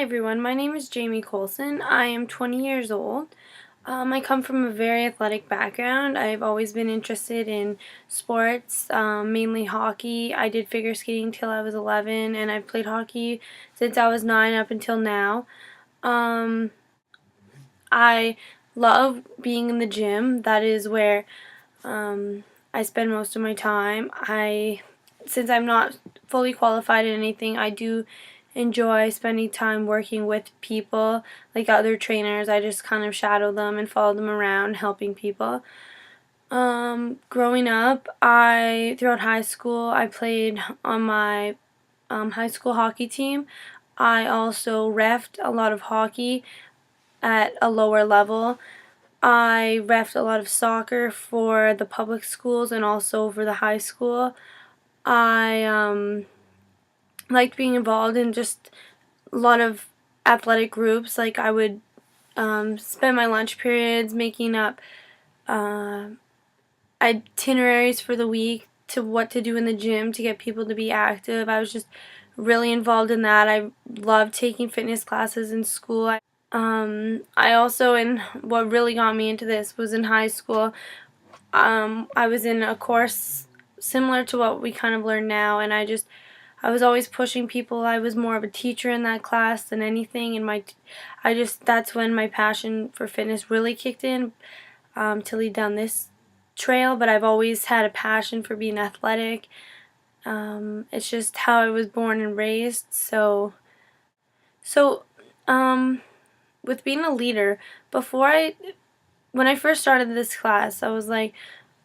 Hi everyone, my name is Jamie Colson. I am 20 years old. I come from a very athletic background. I've always been interested in sports, mainly hockey. I did figure skating till I was 11, and I've played hockey since I was 9 up until now. Um, I love being in the gym. That is where I spend most of my time. Since I'm not fully qualified in anything, I do enjoy spending time working with people, like other trainers. I just kind of shadow them and follow them around, helping people. Growing up, throughout high school, I played on my high school hockey team. I also reffed a lot of hockey at a lower level. I reffed a lot of soccer for the public schools and also for the high school. I liked being involved in just a lot of athletic groups. Like I would spend my lunch periods making up uh, itineraries for the week to what to do in the gym to get people to be active. I was just really involved in that. I loved taking fitness classes in school. I also, and what really got me into this was in high school. I was in a course similar to what we kind of learn now, and I was always pushing people. I was more of a teacher in that class than anything, and that's when my passion for fitness really kicked in, to lead down this trail. But I've always had a passion for being athletic. It's just how I was born and raised. So, um, with being a leader, when I first started this class, I was like,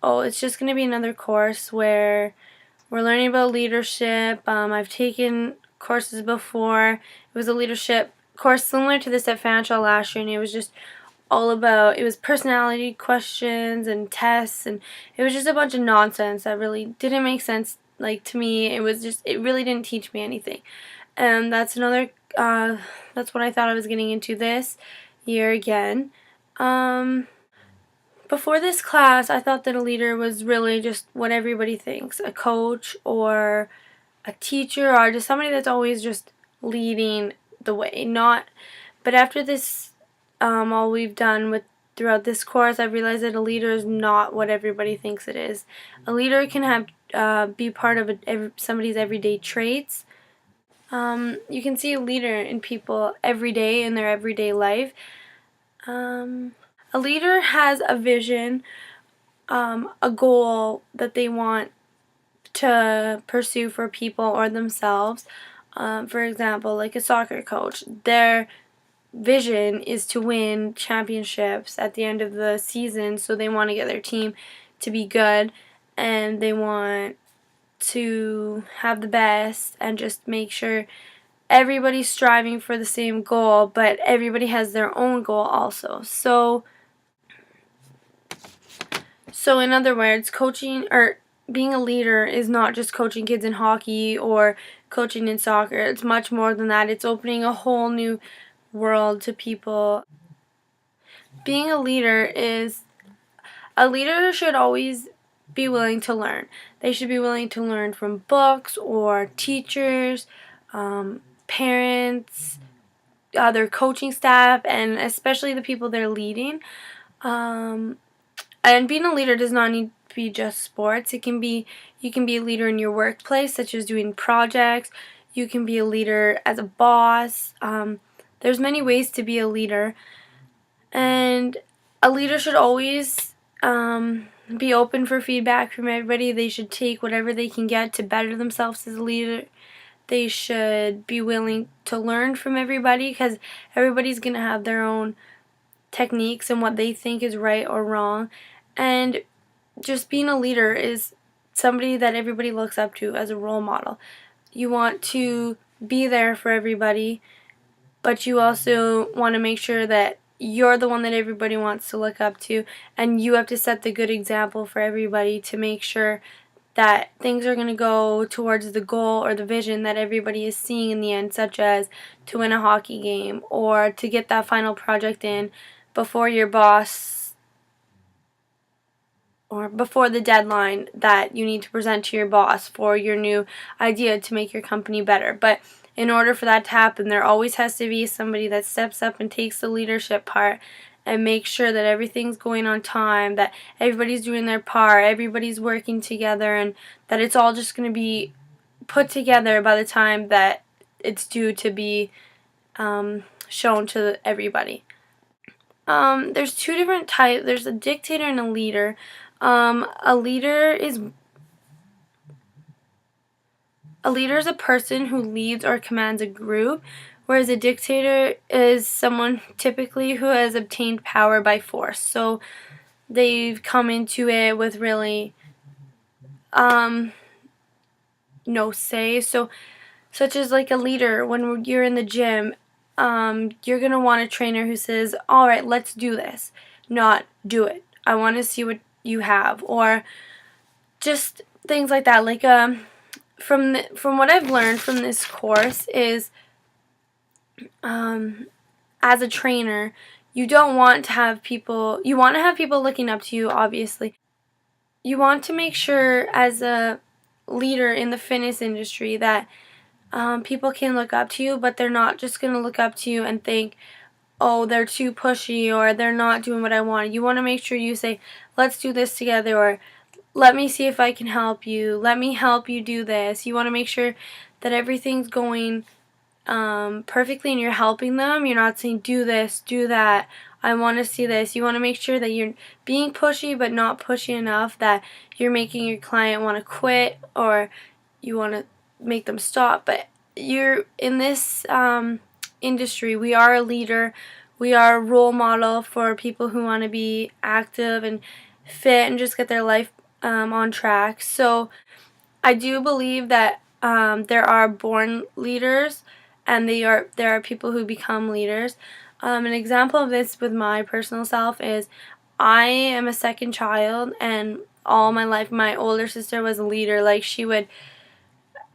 oh, it's just going to be another course where we're learning about leadership. I've taken courses before. It was a leadership course similar to this at Fanshawe last year, and it was just it was personality questions and tests, and it was just a bunch of nonsense that really didn't make sense, like, to me. It really didn't teach me anything. And that's what I thought I was getting into this year again. Before this class, I thought that a leader was really just what everybody thinks, a coach or a teacher or just somebody that's always just leading the way. Not, but after this, all we've done throughout this course, I've realized that a leader is not what everybody thinks it is. A leader can be part of somebody's everyday traits. You can see a leader in people every day in their everyday life. A leader has a vision, a goal that they want to pursue for people or themselves. For example, like a soccer coach, their vision is to win championships at the end of the season, so they want to get their team to be good, and they want to have the best and just make sure everybody's striving for the same goal, but everybody has their own goal also. So in other words, coaching or being a leader is not just coaching kids in hockey or coaching in soccer. It's much more than that. It's opening a whole new world to people. Being a leader should always be willing to learn. They should be willing to learn from books or teachers, parents, other coaching staff, and especially the people they're leading. And being a leader does not need to be just sports. You can be a leader in your workplace, such as doing projects. You can be a leader as a boss. There's many ways to be a leader, and a leader should always be open for feedback from everybody. They should take whatever they can get to better themselves as a leader. They should be willing to learn from everybody, because everybody's going to have their own techniques and what they think is right or wrong. And just being a leader is somebody that everybody looks up to as a role model. You want to be there for everybody, but you also want to make sure that you're the one that everybody wants to look up to, and you have to set the good example for everybody to make sure that things are going to go towards the goal or the vision that everybody is seeing in the end, such as to win a hockey game or to get that final project in before your boss or before the deadline that you need to present to your boss for your new idea to make your company better. But in order for that to happen, there always has to be somebody that steps up and takes the leadership part and makes sure that everything's going on time, that everybody's doing their part, everybody's working together, and that it's all just going to be put together by the time that it's due to be shown to everybody. There's two different types. There's a dictator and a leader. A leader is a person who leads or commands a group, whereas a dictator is someone typically who has obtained power by force. So they've come into it with really no say. So such as like a leader, when you're in the gym, you're going to want a trainer who says, all right, let's do this, not do it. I want to see what you have, or just things like that. Like from what I've learned from this course is, as a trainer, you don't want to have people, you want to have people looking up to you, obviously. You want to make sure as a leader in the fitness industry that people can look up to you, but they're not just going to look up to you and think, oh, they're too pushy or they're not doing what I want. You want to make sure you say, let's do this together, or let me see if I can help you. Let me help you do this. You want to make sure that everything's going perfectly and you're helping them. You're not saying, do this, do that. I want to see this. You want to make sure that you're being pushy but not pushy enough that you're making your client want to quit, or you want to make them stop. But you're in this industry, we are a leader, we are a role model for people who want to be active and fit and just get their life on track. So I do believe that there are born leaders and there are people who become leaders. An example of this with my personal self is I am a second child, and all my life my older sister was a leader. Like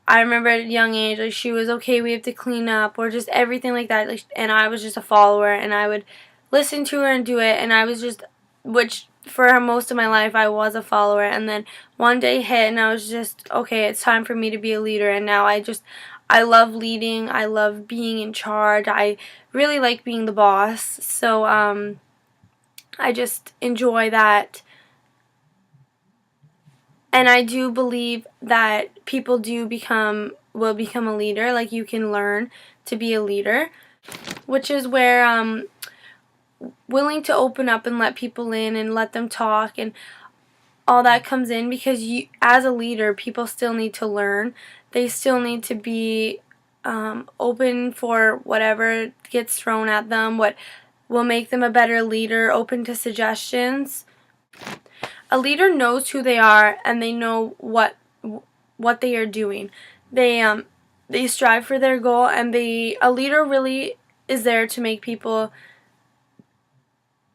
I remember at a young age, like she was, okay, we have to clean up, or just everything like that. Like, and I was just a follower, and I would listen to her and do it. And I was just, which for most of my life I was a follower. And then one day hit, and I was just, okay, it's time for me to be a leader. And now I love leading. I love being in charge. I really like being the boss. So I just enjoy that. And I do believe that people will become a leader. Like, you can learn to be a leader, which is where willing to open up and let people in and let them talk and all that comes in, because you, as a leader, people still need to learn. They still need to be open for whatever gets thrown at them, what will make them a better leader, open to suggestions. A leader knows who they are, and they know what they are doing. They strive for their goal, and a leader really is there to make people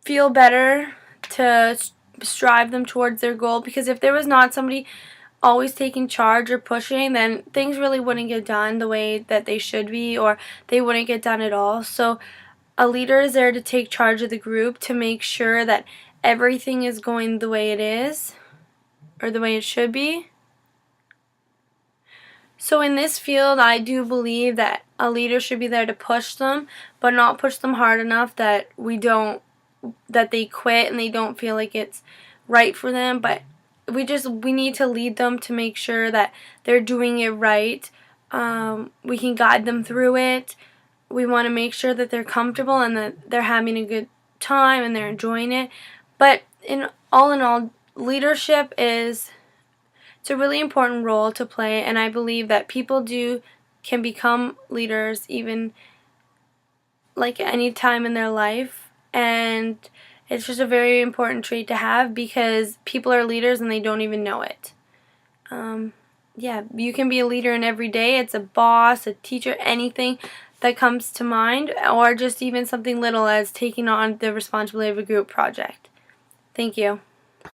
feel better, to strive them towards their goal. Because if there was not somebody always taking charge or pushing, then things really wouldn't get done the way that they should be, or they wouldn't get done at all. So a leader is there to take charge of the group, to make sure that everything is going the way it is, or the way it should be. So in this field, I do believe that a leader should be there to push them, but not push them hard enough that they quit and they don't feel like it's right for them. But we need to lead them to make sure that they're doing it right. We can guide them through it. We want to make sure that they're comfortable and that they're having a good time and they're enjoying it. But in all, leadership it's a really important role to play, and I believe that people can become leaders even like any time in their life, and it's just a very important trait to have, because people are leaders and they don't even know it. Yeah, you can be a leader in every day. It's a boss, a teacher, anything that comes to mind, or just even something little as taking on the responsibility of a group project. Thank you.